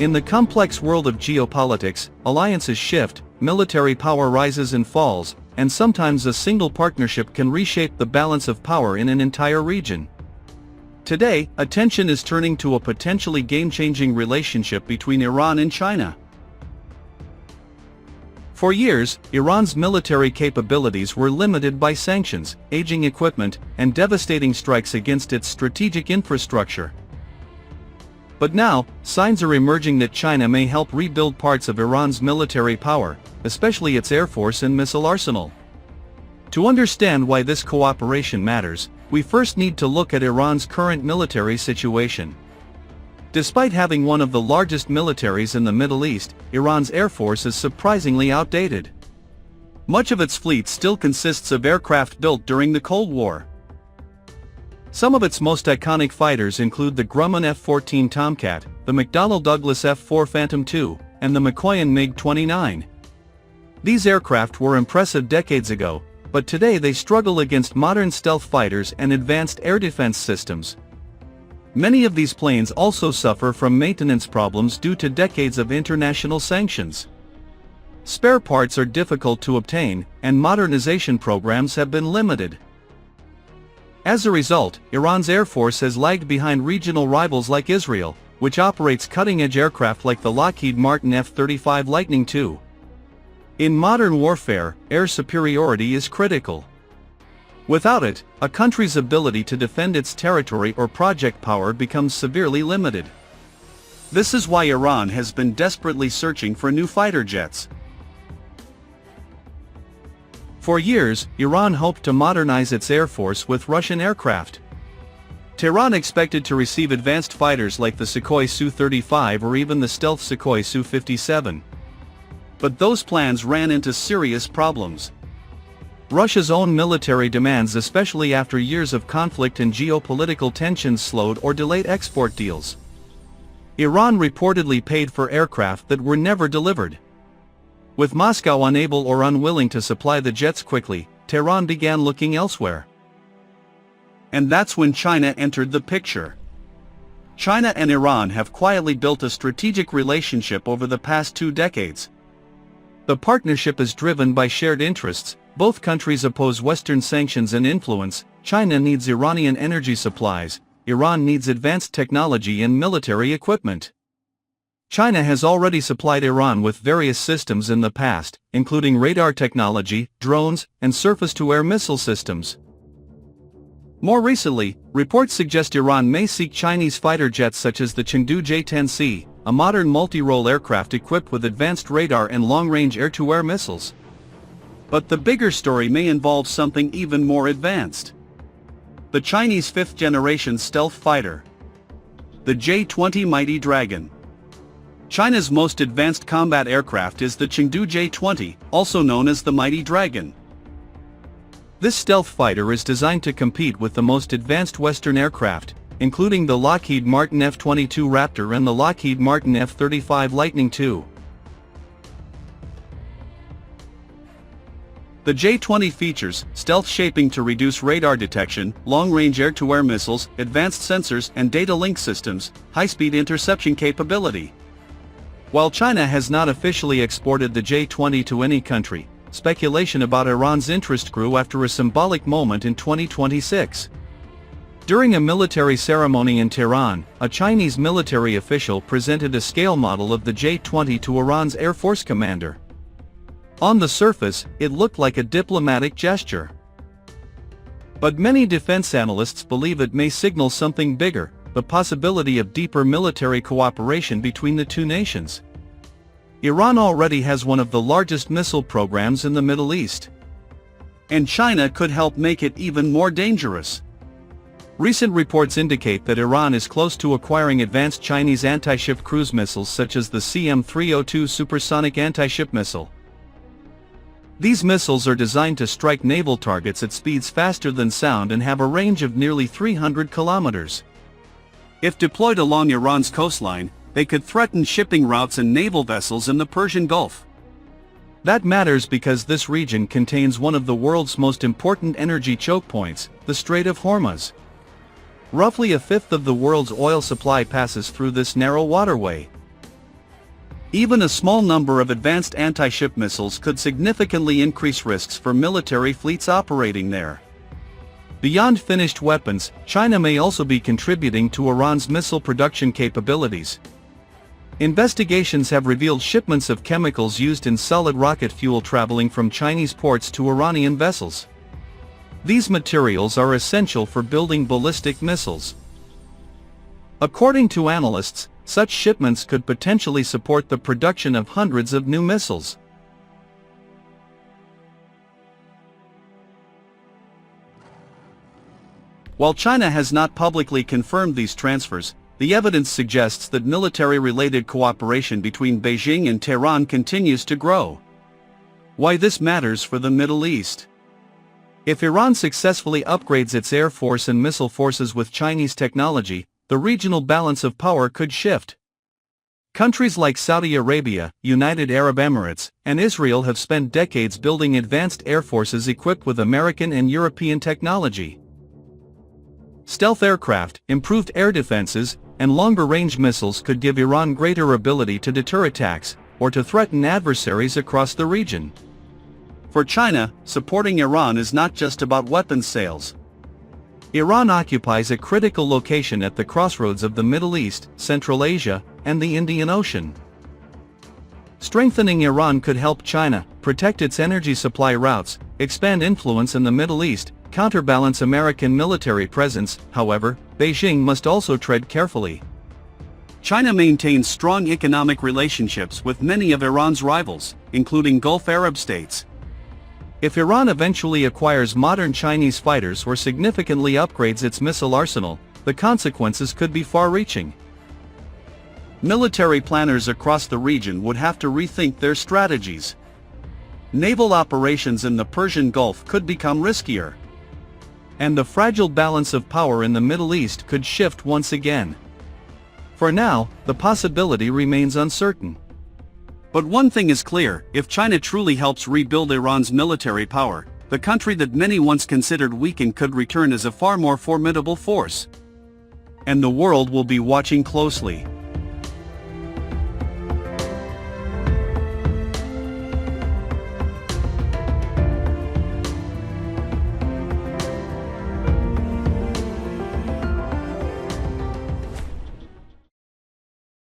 In the complex world of geopolitics, alliances shift, military power rises and falls, and sometimes a single partnership can reshape the balance of power in an entire region. Today, attention is turning to a potentially game-changing relationship between Iran and China. For years, Iran's military capabilities were limited by sanctions, aging equipment, and devastating strikes against its strategic infrastructure. But now, signs are emerging that China may help rebuild parts of Iran's military power, especially its air force and missile arsenal. To understand why this cooperation matters, we first need to look at Iran's current military situation. Despite having one of the largest militaries in the Middle East, Iran's air force is surprisingly outdated. Much of its fleet still consists of aircraft built during the Cold War. Some of its most iconic fighters include the Grumman F-14 Tomcat, the McDonnell Douglas F-4 Phantom II, and the Mikoyan MiG-29. These aircraft were impressive decades ago, but today they struggle against modern stealth fighters and advanced air defense systems. Many of these planes also suffer from maintenance problems due to decades of international sanctions. Spare parts are difficult to obtain, and modernization programs have been limited. As a result, Iran's air force has lagged behind regional rivals like Israel, which operates cutting-edge aircraft like the Lockheed Martin F-35 Lightning II. In modern warfare, air superiority is critical. Without it, a country's ability to defend its territory or project power becomes severely limited. This is why Iran has been desperately searching for new fighter jets. For years, Iran hoped to modernize its air force with Russian aircraft. Tehran expected to receive advanced fighters like the Sukhoi Su-35 or even the stealth Sukhoi Su-57. But those plans ran into serious problems. Russia's own military demands, especially after years of conflict and geopolitical tensions, slowed or delayed export deals. Iran reportedly paid for aircraft that were never delivered. With Moscow unable or unwilling to supply the jets quickly, Tehran began looking elsewhere. And that's when China entered the picture. China and Iran have quietly built a strategic relationship over the past 2 decades. The partnership is driven by shared interests. Both countries oppose Western sanctions and influence. China needs Iranian energy supplies, Iran needs advanced technology and military equipment. China has already supplied Iran with various systems in the past, including radar technology, drones, and surface-to-air missile systems. More recently, reports suggest Iran may seek Chinese fighter jets such as the Chengdu J-10C, a modern multi-role aircraft equipped with advanced radar and long-range air-to-air missiles. But the bigger story may involve something even more advanced. The Chinese 5th-generation stealth fighter. The J-20 Mighty Dragon. China's most advanced combat aircraft is the Chengdu J-20, also known as the Mighty Dragon. This stealth fighter is designed to compete with the most advanced Western aircraft, including the Lockheed Martin F-22 Raptor and the Lockheed Martin F-35 Lightning II. The J-20 features stealth shaping to reduce radar detection, long-range air-to-air missiles, advanced sensors and data link systems, high-speed interception capability. While China has not officially exported the J-20 to any country, speculation about Iran's interest grew after a symbolic moment in 2026. During a military ceremony in Tehran, a Chinese military official presented a scale model of the J-20 to Iran's Air Force commander. On the surface, it looked like a diplomatic gesture. But many defense analysts believe it may signal something bigger, the possibility of deeper military cooperation between the two nations. Iran already has one of the largest missile programs in the Middle East. And China could help make it even more dangerous. Recent reports indicate that Iran is close to acquiring advanced Chinese anti-ship cruise missiles such as the CM-302 supersonic anti-ship missile. These missiles are designed to strike naval targets at speeds faster than sound and have a range of nearly 300 kilometers. If deployed along Iran's coastline, they could threaten shipping routes and naval vessels in the Persian Gulf. That matters because this region contains one of the world's most important energy choke points, the Strait of Hormuz. Roughly a fifth of the world's oil supply passes through this narrow waterway. Even a small number of advanced anti-ship missiles could significantly increase risks for military fleets operating there. Beyond finished weapons, China may also be contributing to Iran's missile production capabilities. Investigations have revealed shipments of chemicals used in solid rocket fuel traveling from Chinese ports to Iranian vessels. These materials are essential for building ballistic missiles. According to analysts, such shipments could potentially support the production of hundreds of new missiles. While China has not publicly confirmed these transfers, the evidence suggests that military-related cooperation between Beijing and Tehran continues to grow. Why this matters for the Middle East? If Iran successfully upgrades its air force and missile forces with Chinese technology, the regional balance of power could shift. Countries like Saudi Arabia, United Arab Emirates, and Israel have spent decades building advanced air forces equipped with American and European technology. Stealth aircraft, improved air defenses, and longer-range missiles could give Iran greater ability to deter attacks, or to threaten adversaries across the region. For China, supporting Iran is not just about weapons sales. Iran occupies a critical location at the crossroads of the Middle East, Central Asia, and the Indian Ocean. Strengthening Iran could help China protect its energy supply routes, expand influence in the Middle East, counterbalance American military presence. However, Beijing must also tread carefully. China maintains strong economic relationships with many of Iran's rivals, including Gulf Arab states. If Iran eventually acquires modern Chinese fighters or significantly upgrades its missile arsenal, the consequences could be far-reaching. Military planners across the region would have to rethink their strategies. Naval operations in the Persian Gulf could become riskier. And the fragile balance of power in the Middle East could shift once again. For now, the possibility remains uncertain. But one thing is clear: if China truly helps rebuild Iran's military power, the country that many once considered weakened could return as a far more formidable force. And the world will be watching closely.